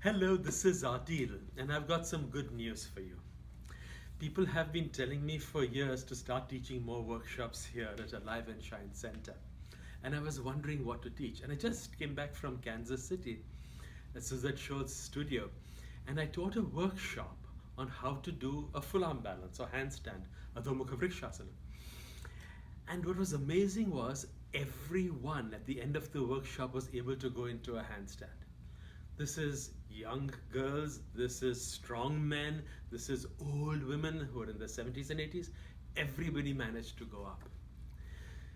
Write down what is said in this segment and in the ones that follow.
Hello, this is Aadil, and I've got some good news for you. People have been telling me for years to start teaching more workshops here at Alive and Shine Center. And I was wondering what to teach. And I just came back from Kansas City at Suzette Show's studio, and I taught a workshop on how to do a full arm balance or handstand, Adho Mukha Vrikshasana. And what was amazing was everyone at the end of the workshop was able to go into a handstand. This is young girls, this is strong men, this is old women who are in their 70s and 80s. Everybody managed to go up.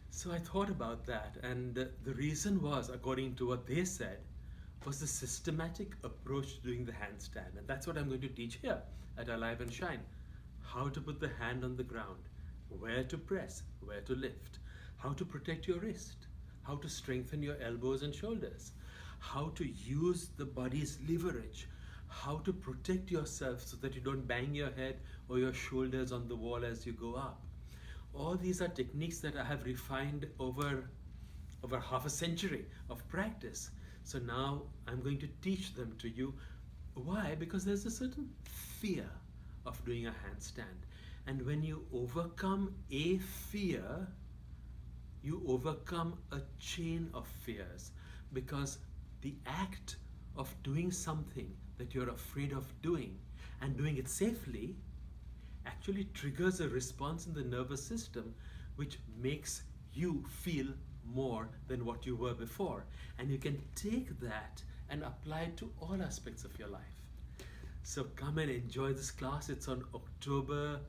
So I thought about that, and the reason was, according to what they said, was the systematic approach to doing the handstand. And that's what I'm going to teach here at Alive and Shine. How to put the hand on the ground, where to press, where to lift, how to protect your wrist, how to strengthen your elbows and shoulders, how to use the body's leverage, how to protect yourself so that you don't bang your head or your shoulders on the wall as you go up. All these are techniques that I have refined over half a century of practice. So now I'm going to teach them to you. Why? Because there's a certain fear of doing a handstand. And when you overcome a fear, you overcome a chain of fears, because the act of doing something that you're afraid of doing and doing it safely actually triggers a response in the nervous system which makes you feel more than what you were before. And you can take that and apply it to all aspects of your life. So come and enjoy this class. It's on October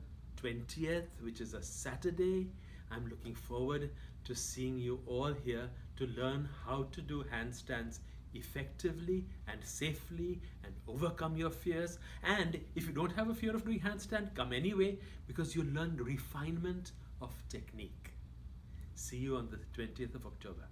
20th, which is a Saturday. I'm looking forward to seeing you all here to learn how to do handstands effectively and safely and overcome your fears. And if you don't have a fear of doing handstand, come anyway, because you learn refinement of technique. See you on the 20th of October.